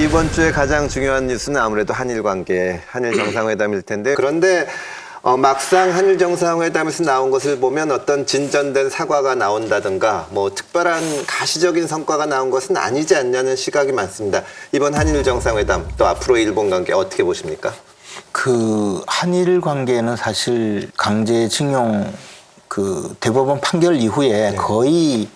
이번 주에 가장 중요한 뉴스는 아무래도 한일 관계, 한일 정상회담일 텐데 그런데 막상 한일 정상회담에서 나온 것을 보면 어떤 진전된 사과가 나온다든가 뭐 특별한 가시적인 성과가 나온 것은 아니지 않냐는 시각이 많습니다. 이번 한일 정상회담 또 앞으로의 일본 관계 어떻게 보십니까? 그 한일 관계는 사실 강제징용 그 대법원 판결 이후에 거의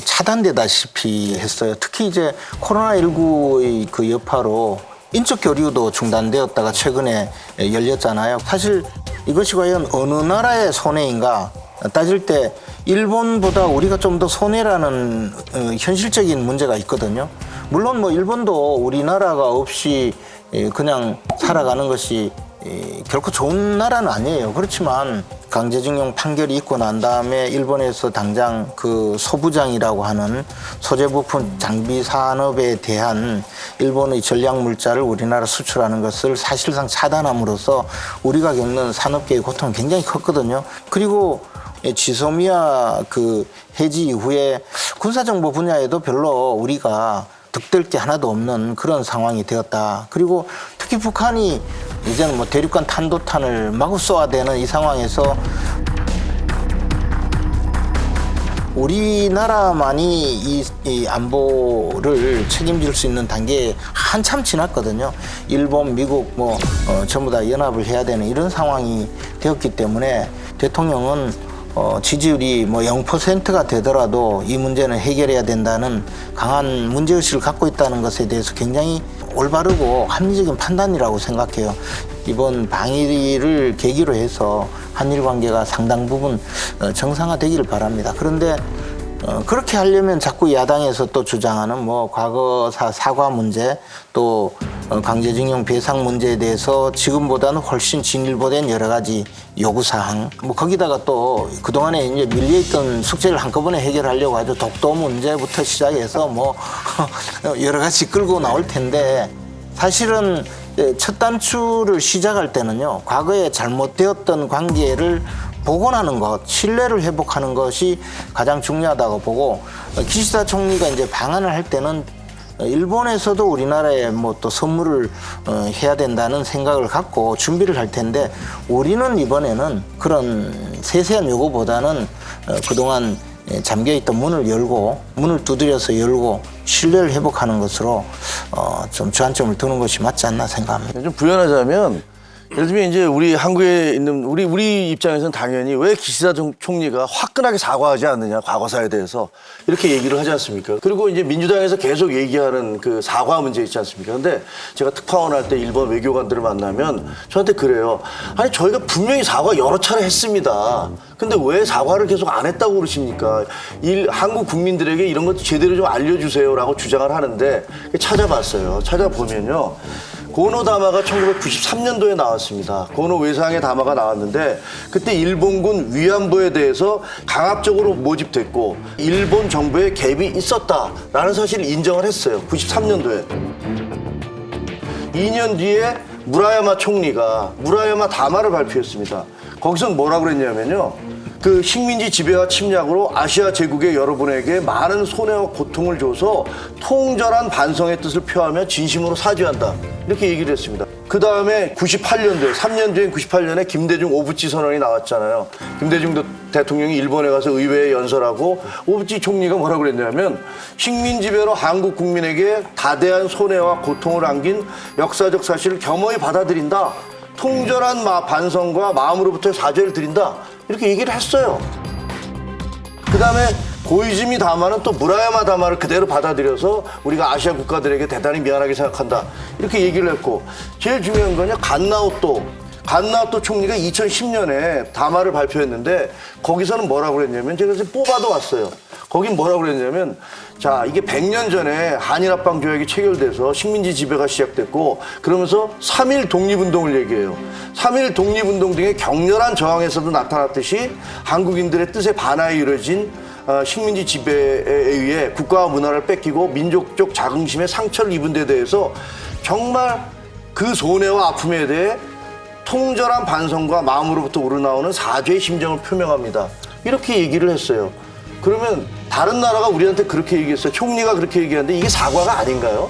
차단되다시피 했어요. 특히 이제 코로나19의 그 여파로 인적 교류도 중단되었다가 최근에 열렸잖아요. 사실 이것이 과연 어느 나라의 손해인가 따질 때 일본보다 우리가 좀 더 손해라는 현실적인 문제가 있거든요. 물론 뭐 일본도 우리나라가 없이 그냥 살아가는 것이 결코 좋은 나라는 아니에요. 그렇지만 강제징용 판결이 있고 난 다음에 일본에서 당장 그 소부장이라고 하는 소재부품 장비 산업에 대한 일본의 전략 물자를 우리나라 수출하는 것을 사실상 차단함으로써 우리가 겪는 산업계의 고통은 굉장히 컸거든요. 그리고 지소미아 그 해지 이후에 군사정보 분야에도 별로 우리가 득될 게 하나도 없는 그런 상황이 되었다. 그리고 특히 북한이 이제는 뭐 대륙간 탄도탄을 마구 쏘아대는 이 상황에서 우리나라만이 이 안보를 책임질 수 있는 단계에 한참 지났거든요. 일본, 미국 전부 다 연합을 해야 되는 이런 상황이 되었기 때문에 대통령은 지지율이 뭐 0%가 되더라도 이 문제는 해결해야 된다는 강한 문제의식을 갖고 있다는 것에 대해서 굉장히 올바르고 합리적인 판단이라고 생각해요. 이번 방일을 계기로 해서 한일 관계가 상당 부분 정상화되기를 바랍니다. 그런데 그렇게 하려면 자꾸 야당에서 또 주장하는 뭐 과거사 사과 문제 또 강제징용 배상 문제에 대해서 지금보다는 훨씬 진일보된 여러 가지 요구사항 뭐 거기다가 또 그동안에 이제 밀려있던 숙제를 한꺼번에 해결하려고 하죠. 독도 문제부터 시작해서 뭐 여러 가지 끌고 나올 텐데 사실은 첫 단추를 시작할 때는요. 과거에 잘못되었던 관계를 복원하는 것, 신뢰를 회복하는 것이 가장 중요하다고 보고 기시다 총리가 이제 방한을 할 때는 일본에서도 우리나라에 뭐 또 선물을 해야 된다는 생각을 갖고 준비를 할 텐데 우리는 이번에는 그런 세세한 요구보다는 그동안 잠겨있던 문을 열고 문을 두드려서 열고 신뢰를 회복하는 것으로 좀 주안점을 두는 것이 맞지 않나 생각합니다. 좀 부연하자면 예를 들면 이제 우리 한국에 있는 우리 입장에서는 당연히 왜 기시다 총리가 화끈하게 사과하지 않느냐 과거사에 대해서 이렇게 얘기를 하지 않습니까? 그리고 이제 민주당에서 계속 얘기하는 그 사과 문제 있지 않습니까? 근데 제가 특파원 할 때 일본 외교관들을 만나면 저한테 그래요. 아니 저희가 분명히 사과 여러 차례 했습니다. 근데 왜 사과를 계속 안 했다고 그러십니까? 한국 국민들에게 이런 것도 제대로 좀 알려주세요라고 주장을 하는데 찾아봤어요. 찾아보면요. 고노 다마가 1993년도에 나왔습니다. 고노 외상의 다마가 나왔는데 그때 일본군 위안부에 대해서 강압적으로 모집됐고 일본 정부의 개입이 있었다라는 사실을 인정을 했어요. 93년도에. 2년 뒤에 무라야마 총리가 무라야마 다마를 발표했습니다. 거기서 뭐라고 그랬냐면요. 그 식민지 지배와 침략으로 아시아 제국의 여러분에게 많은 손해와 고통을 줘서 통절한 반성의 뜻을 표하며 진심으로 사죄한다. 이렇게 얘기를 했습니다. 그 다음에 98년도에, 3년 뒤엔 98년에 김대중 오부치 선언이 나왔잖아요. 김대중 대통령이 일본에 가서 의회에 연설하고 오부치 총리가 뭐라고 그랬냐면 식민지배로 한국 국민에게 다대한 손해와 고통을 안긴 역사적 사실을 겸허히 받아들인다. 통절한 반성과 마음으로부터 사죄를 드린다. 이렇게 얘기를 했어요. 그 다음에 고이즈미 다마는 또 무라야마 다마를 그대로 받아들여서 우리가 아시아 국가들에게 대단히 미안하게 생각한다. 이렇게 얘기를 했고 제일 중요한 건요. 간나오또 총리가 2010년에 다마를 발표했는데 거기서는 뭐라고 그랬냐면 제가 그래서 뽑아도 왔어요. 거긴 뭐라고 그랬냐면 자 이게 100년 전에 한일합방 조약이 체결돼서 식민지 지배가 시작됐고 그러면서 3.1 독립운동을 얘기해요. 3.1 독립운동 등의 격렬한 저항에서도 나타났듯이 한국인들의 뜻에 반하에 이루어진 식민지 지배에 의해 국가와 문화를 뺏기고 민족적 자긍심에 상처를 입은 데 대해서 정말 그 손해와 아픔에 대해 통절한 반성과 마음으로부터 우러나오는 사죄의 심정을 표명합니다. 이렇게 얘기를 했어요. 그러면 다른 나라가 우리한테 그렇게 얘기했어요. 총리가 그렇게 얘기하는데 이게 사과가 아닌가요?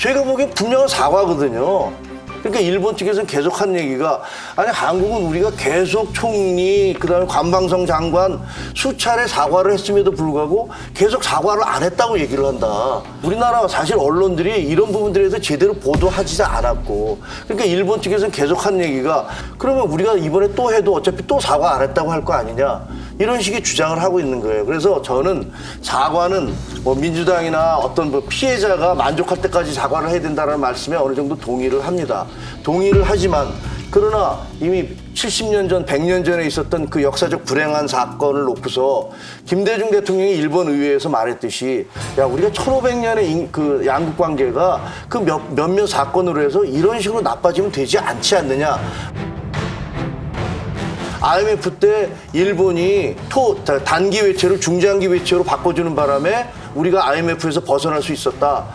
제가 보기엔 분명한 사과거든요. 그러니까 일본 측에서는 계속 한 얘기가 아니 한국은 우리가 계속 총리 그다음에 관방성 장관 수차례 사과를 했음에도 불구하고 계속 사과를 안 했다고 얘기를 한다. 우리나라 사실 언론들이 이런 부분들에 대해서 제대로 보도하지 않았고 그러니까 일본 측에서는 계속 한 얘기가 그러면 우리가 이번에 또 해도 어차피 또 사과 안 했다고 할 거 아니냐 이런 식의 주장을 하고 있는 거예요. 그래서 저는 사과는 뭐 민주당이나 어떤 뭐 피해자가 만족할 때까지 사과를 해야 된다는 말씀에 어느 정도 동의를 합니다. 동의를 하지만 그러나 이미 70년 전, 100년 전에 있었던 그 역사적 불행한 사건을 놓고서 김대중 대통령이 일본 의회에서 말했듯이 야 우리가 1500년의 그 양국 관계가 그 몇몇 사건으로 해서 이런 식으로 나빠지면 되지 않지 않느냐. IMF 때 일본이 단기 외채를 중장기 외채로 바꿔주는 바람에 우리가 IMF에서 벗어날 수 있었다.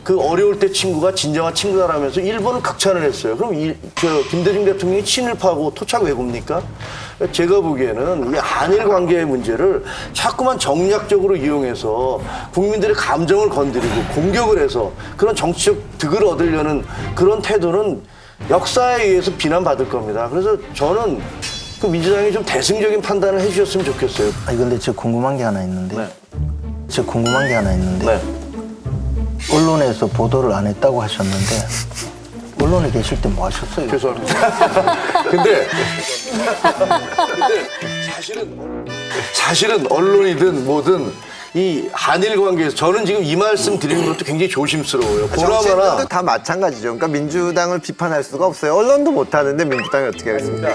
그 어려울 때 친구가 진정한 친구다라면서 일본을 극찬을 했어요. 그럼 김대중 대통령이 친일파고 토착 왜굽니까? 제가 보기에는 이 한일 관계의 문제를 자꾸만 정략적으로 이용해서 국민들의 감정을 건드리고 공격을 해서 그런 정치적 득을 얻으려는 그런 태도는 역사에 의해서 비난받을 겁니다. 그래서 저는 그 민주당이 좀 대승적인 판단을 해주셨으면 좋겠어요. 아니 근데 저 궁금한 게 하나 있는데. 네. 언론에서 보도를 안 했다고 하셨는데 언론에 계실 때 뭐 하셨어요? 죄송합니다. 근데 사실은 언론이든 뭐든 이 한일 관계에서 저는 지금 이 말씀 드리는 것도 굉장히 조심스러워요. 정치인들도 보나마나 다 마찬가지죠. 그러니까 민주당을 비판할 수가 없어요. 언론도 못하는데 민주당이 어떻게 하겠습니까?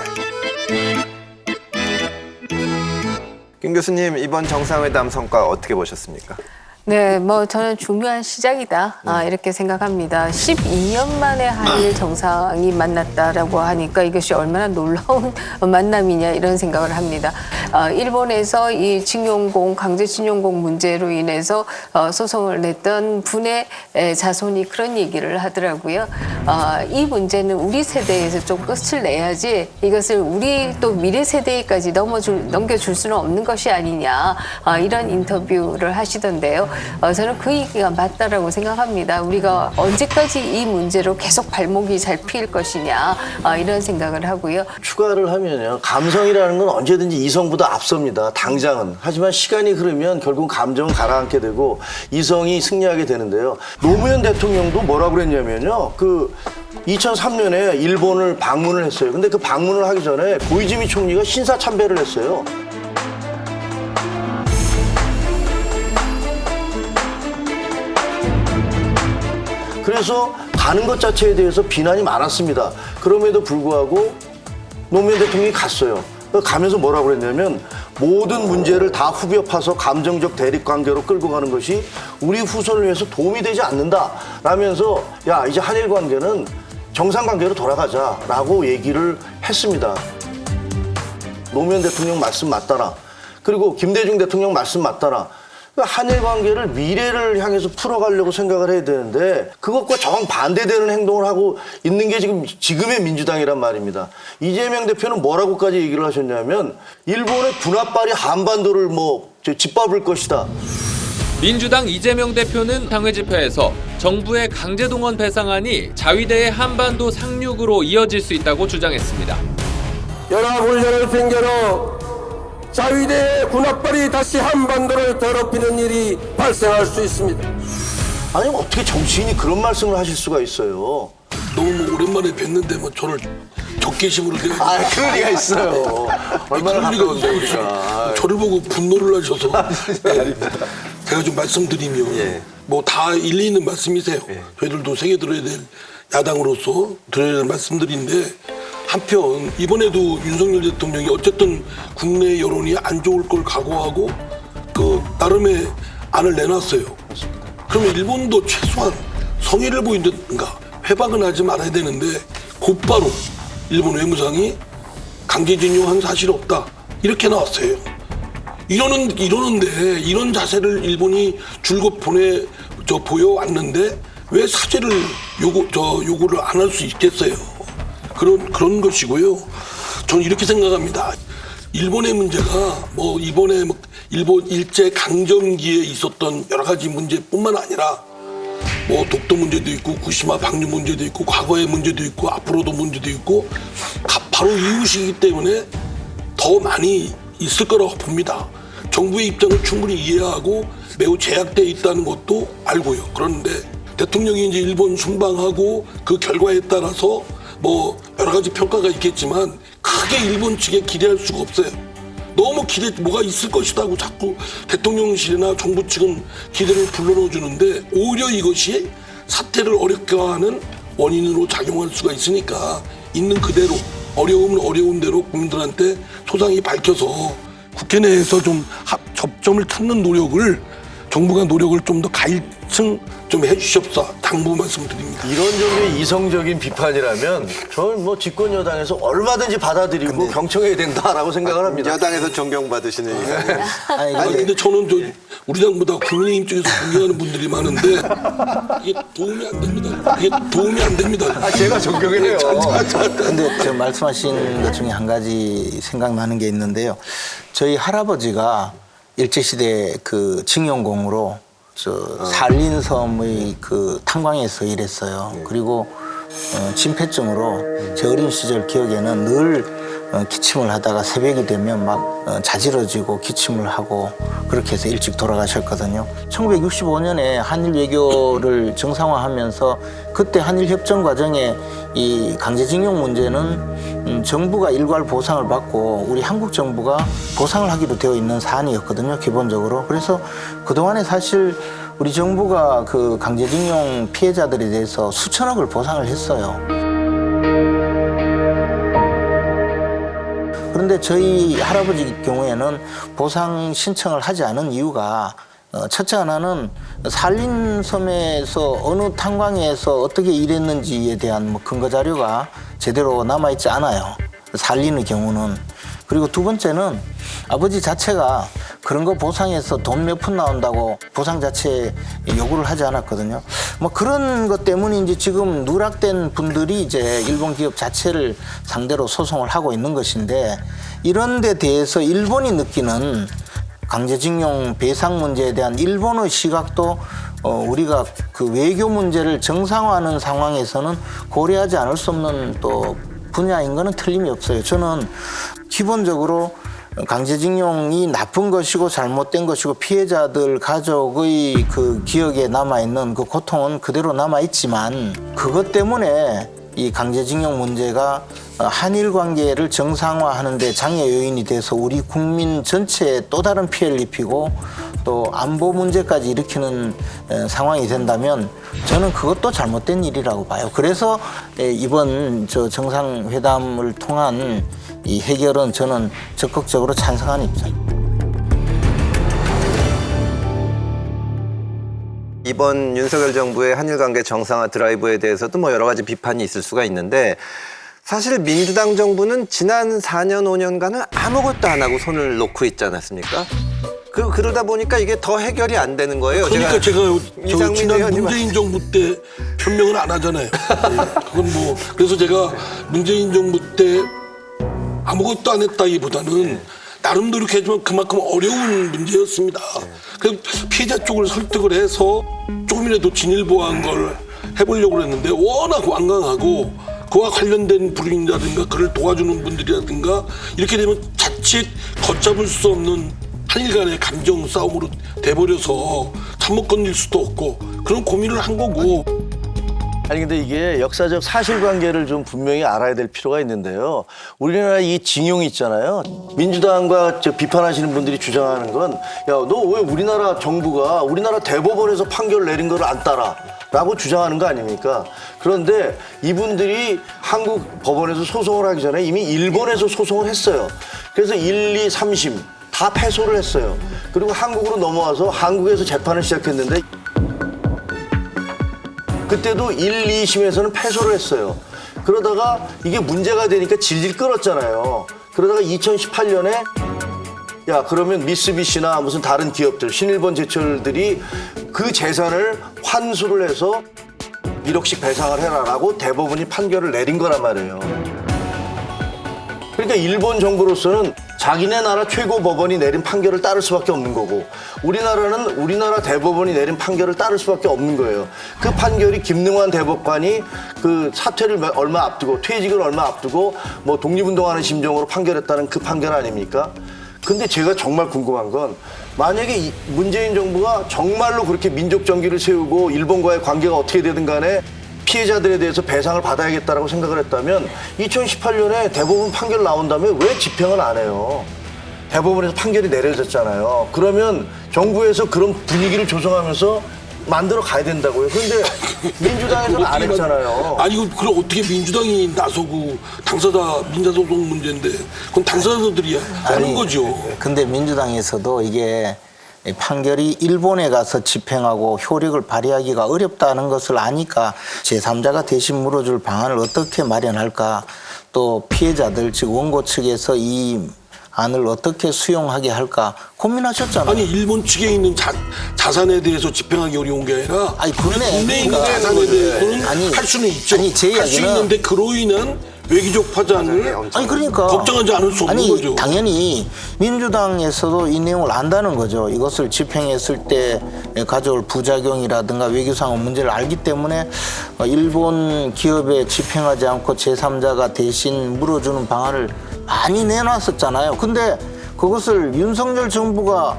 김 교수님 이번 정상회담 성과 어떻게 보셨습니까? 네, 뭐 저는 중요한 시작이다 이렇게 생각합니다. 12년 만에 한일 정상이 만났다라고 하니까 이것이 얼마나 놀라운 만남이냐 이런 생각을 합니다. 일본에서 이 징용공 강제 징용공 문제로 인해서 소송을 냈던 분의 자손이 그런 얘기를 하더라고요. 이 문제는 우리 세대에서 좀 끝을 내야지 이것을 우리 또 미래 세대까지 넘겨줄 수는 없는 것이 아니냐 이런 인터뷰를 하시던데요. 저는 그 얘기가 맞다라고 생각합니다. 우리가 언제까지 이 문제로 계속 발목이 잘 피일 것이냐 이런 생각을 하고요. 추가를 하면요. 감성이라는 건 언제든지 이성보다 앞섭니다. 당장은. 하지만 시간이 흐르면 결국 감정은 가라앉게 되고 이성이 승리하게 되는데요. 노무현 대통령도 뭐라고 그랬냐면요. 그 2003년에 일본을 방문을 했어요. 근데 그 방문을 하기 전에 고이즈미 총리가 신사참배를 했어요. 그래서 가는 것 자체에 대해서 비난이 많았습니다. 그럼에도 불구하고 노무현 대통령이 갔어요. 가면서 뭐라고 그랬냐면 모든 문제를 다 후벼 파서 감정적 대립 관계로 끌고 가는 것이 우리 후손을 위해서 도움이 되지 않는다 라면서 야 이제 한일 관계는 정상 관계로 돌아가자라고 얘기를 했습니다. 노무현 대통령 말씀 맞다나 그리고 김대중 대통령 말씀 맞다나 한일 관계를 미래를 향해서 풀어가려고 생각을 해야 되는데 그것과 정반대되는 행동을 하고 있는 게 지금의 민주당이란 말입니다. 이재명 대표는 뭐라고까지 얘기를 하셨냐면 일본의 군합발이 한반도를 짓밟을 것이다. 민주당 이재명 대표는 당회 집회에서 정부의 강제동원 배상안이 자위대의 한반도 상륙으로 이어질 수 있다고 주장했습니다. 연합훈련을 핑계로 자위대의 군합발이 다시 한반도를 더럽히는 일이 발생할 수 있습니다. 아니 어떻게 정치인이 그런 말씀을 하실 수가 있어요? 너무 오랜만에 뵀는데 뭐 저를 적개심으로 대하지. 그럴 리가 있어요. 얼마나 가까운데 우리가. 저를 보고 분노를 하셔서 제가 좀 말씀드리면 뭐 다 일리 있는 말씀이세요. 저희들도 새겨 들어야 될 야당으로서 드려야 될 말씀들인데 한편 이번에도 윤석열 대통령이 어쨌든 국내 여론이 안 좋을 걸 각오하고 그 나름의 안을 내놨어요. 그러면 일본도 최소한 성의를 보이든가 회박은 하지 말아야 되는데 곧바로 일본 외무상이 강제징용한 사실 없다 이렇게 나왔어요. 이러는데 이런 자세를 일본이 줄곧 보여왔는데 왜 사죄를 요구를 안 할 수 있겠어요? 그런 것이고요. 저는 이렇게 생각합니다. 일본의 문제가 이번에 일본 일제 강점기에 있었던 여러 가지 문제뿐만 아니라 독도 문제도 있고 후쿠시마 방류 문제도 있고 과거의 문제도 있고 앞으로도 문제도 있고 바로 이웃이기 때문에 더 많이 있을 거라고 봅니다. 정부의 입장을 충분히 이해하고 매우 제약되어 있다는 것도 알고요. 그런데 대통령이 이제 일본 순방하고 그 결과에 따라서 뭐 여러 가지 평가가 있겠지만 크게 일본 측에 기대할 수가 없어요. 너무 뭐가 있을 것이다 고 자꾸 대통령실이나 정부 측은 기대를 불러넣어 주는데 오히려 이것이 사태를 어렵게 하는 원인으로 작용할 수가 있으니까 있는 그대로 어려움은 어려운 대로 국민들한테 소상히 밝혀서 국회 내에서 좀 접점을 찾는 노력을 정부가 노력을 좀 더 가일층 좀 해주시옵사 당부 말씀드립니다. 이런 정도의 이성적인 비판이라면 저는 뭐 집권 여당에서 얼마든지 받아들이고 경청해야 된다라고 생각을 합니다. 여당에서 존경받으시는 이상. 아니 근데 저는 우리 당보다 국민의힘 쪽에서 존경하는 분들이 많은데 이게 도움이 안 됩니다. 이게 도움이 안 됩니다. 제가 존경해요. 근데 저 말씀하신 것 중에 한 가지 생각나는 게 있는데요. 저희 할아버지가 일제시대 그 징용공으로 저 산린섬의 그 탄광에서 일했어요. 그리고 심폐증으로 제 어린 시절 기억에는 늘 기침을 하다가 새벽이 되면 막 자지러지고 기침을 하고 그렇게 해서 일찍 돌아가셨거든요. 1965년에 한일 외교를 정상화하면서 그때 한일 협정 과정에 이 강제징용 문제는 정부가 일괄 보상을 받고 우리 한국 정부가 보상을 하기로 되어 있는 사안이었거든요, 기본적으로. 그래서 그동안에 사실 우리 정부가 그 강제징용 피해자들에 대해서 수천억을 보상을 했어요. 그런데 저희 할아버지 경우에는 보상 신청을 하지 않은 이유가 첫째 하나는 산린섬에서 어느 탄광에서 어떻게 일했는지에 대한 뭐 근거 자료가 제대로 남아있지 않아요. 산린의 경우는. 그리고 두 번째는 아버지 자체가 그런 거 보상해서 돈 몇 푼 나온다고 보상 자체에 요구를 하지 않았거든요. 뭐 그런 것 때문인지 지금 누락된 분들이 이제 일본 기업 자체를 상대로 소송을 하고 있는 것인데 이런 데 대해서 일본이 느끼는 강제징용 배상 문제에 대한 일본의 시각도 우리가 그 외교 문제를 정상화하는 상황에서는 고려하지 않을 수 없는 또 분야인 거는 틀림이 없어요. 저는 기본적으로 강제징용이 나쁜 것이고 잘못된 것이고 피해자들 가족의 그 기억에 남아있는 그 고통은 그대로 남아있지만 그것 때문에 이 강제징용 문제가 한일 관계를 정상화하는 데 장애 요인이 돼서 우리 국민 전체에 또 다른 피해를 입히고 또 안보 문제까지 일으키는 상황이 된다면 저는 그것도 잘못된 일이라고 봐요. 그래서 이번 저 정상회담을 통한 이 해결은 저는 적극적으로 찬성하는 입장입니다. 이번 윤석열 정부의 한일 관계 정상화 드라이브에 대해서도 뭐 여러 가지 비판이 있을 수가 있는데 사실 민주당 정부는 지난 4년, 5년간은 아무것도 안 하고 손을 놓고 있지 않았습니까? 그러다 보니까 이게 더 해결이 안 되는 거예요. 그러니까 제가 이상민 지난 의원님 문재인 정부 때 변명을 안 하잖아요. 그건 뭐 그래서 제가 문재인 정부 때 아무것도 안 했다기보다는 나름 노력했지만 그만큼 어려운 문제였습니다. 그래서 피해자 쪽을 설득을 해서 조금이라도 진일보한 걸 해보려고 했는데 워낙 완강하고 그와 관련된 불응이라든가 그를 도와주는 분들이라든가 이렇게 되면 자칫 걷잡을 수 없는 한일 간의 감정 싸움으로 돼버려서 잠못 건질 수도 없고 그런 고민을 한 거고. 아니 근데 이게 역사적 사실관계를 좀 분명히 알아야 될 필요가 있는데요. 우리나라 이 징용이 있잖아요. 민주당과 비판하시는 분들이 주장하는 건 야, 너 왜 우리나라 정부가 우리나라 대법원에서 판결 내린 거를 안 따라? 라고 주장하는 거 아닙니까? 그런데 이분들이 한국 법원에서 소송을 하기 전에 이미 일본에서 소송을 했어요. 그래서 1, 2, 3심 다 패소를 했어요. 그리고 한국으로 넘어와서 한국에서 재판을 시작했는데 그때도 1, 2심에서는 패소를 했어요. 그러다가 이게 문제가 되니까 질질 끌었잖아요. 그러다가 2018년에 야 그러면 미쓰비시나 무슨 다른 기업들 신일본 제철들이 그 재산을 환수를 해서 1억씩 배상을 해라라고 대법원이 판결을 내린 거란 말이에요. 그러니까 일본 정부로서는 자기네 나라 최고 법원이 내린 판결을 따를 수밖에 없는 거고 우리나라는 우리나라 대법원이 내린 판결을 따를 수밖에 없는 거예요. 그 판결이 김능환 대법관이 그 사퇴를 얼마 앞두고 퇴직을 얼마 앞두고 뭐 독립운동하는 심정으로 판결했다는 그 판결 아닙니까? 근데 제가 정말 궁금한 건 만약에 문재인 정부가 정말로 그렇게 민족 정기를 세우고 일본과의 관계가 어떻게 되든 간에 피해자들에 대해서 배상을 받아야겠다라고 생각을 했다면 2018년에 대법원 판결 나온 다음에 왜 집행을 안 해요? 대법원에서 판결이 내려졌잖아요. 그러면 정부에서 그런 분위기를 조성하면서 만들어 가야 된다고요. 그런데 민주당에서는 안 했잖아요. 아니 그럼 어떻게 민주당이 나서고 당사자 민사소송 문제인데 그건 당사자들이 하는 거죠. 근데 민주당에서도 이게 판결이 일본에 가서 집행하고 효력을 발휘하기가 어렵다는 것을 아니까 제3자가 대신 물어줄 방안을 어떻게 마련할까, 또 피해자들 즉 원고 측에서 이 안을 어떻게 수용하게 할까 고민하셨잖아요. 아니 일본 측에 있는 자산에 대해서 집행하기 어려운 게 아니라 아니, 그러네. 국내에 있는 그러니까. 자산에 대해서는 아니, 할 수는 있죠. 아니, 제 할 수 이야기는- 있는데 그로 인한 외교적 파장을 아니 그러니까 걱정하지 않을 수 없는 아니, 거죠. 당연히 민주당에서도 이 내용을 안다는 거죠. 이것을 집행했을 때 가져올 부작용이라든가 외교상 문제를 알기 때문에 일본 기업에 집행하지 않고 제3자가 대신 물어주는 방안을 많이 내놨었잖아요. 근데 그것을 윤석열 정부가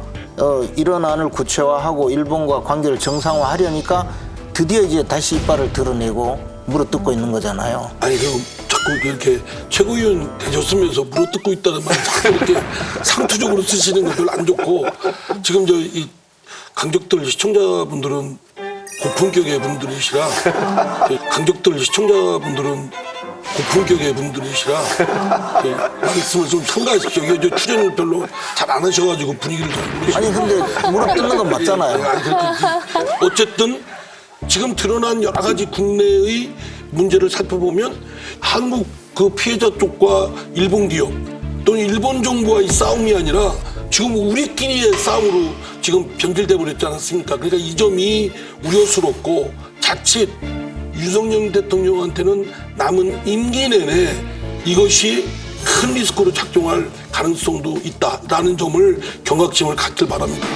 이런 안을 구체화하고 일본과 관계를 정상화하려니까 드디어 이제 다시 이빨을 드러내고 물어뜯고 있는 거잖아요. 아니 그럼 자꾸 이렇게 최고위원 되셨으면서 물어뜯고 있다는 말 자꾸 이렇게 상투적으로 쓰시는 거 별로 안 좋고 지금 저 이 강적들 시청자분들은 고품격의 분들이시라 강적들 시청자분들은 고품격의 분들이시라 말씀을 좀 삼가하십시오. 이게 저 출연을 별로 잘 안 하셔가지고 분위기를 잘 모르시고. 아니 근데 물어뜯는 건 맞잖아요. 아니, 어쨌든 지금 드러난 여러 가지 국내의 문제를 살펴보면 한국 그 피해자 쪽과 일본 기업 또는 일본 정부와의 싸움이 아니라 지금 우리끼리의 싸움으로 지금 변질돼 버렸지 않았습니까? 그러니까 이 점이 우려스럽고 자칫 윤석열 대통령한테는 남은 임기 내내 이것이 큰 리스크로 작동할 가능성도 있다라는 점을 경각심을 갖길 바랍니다.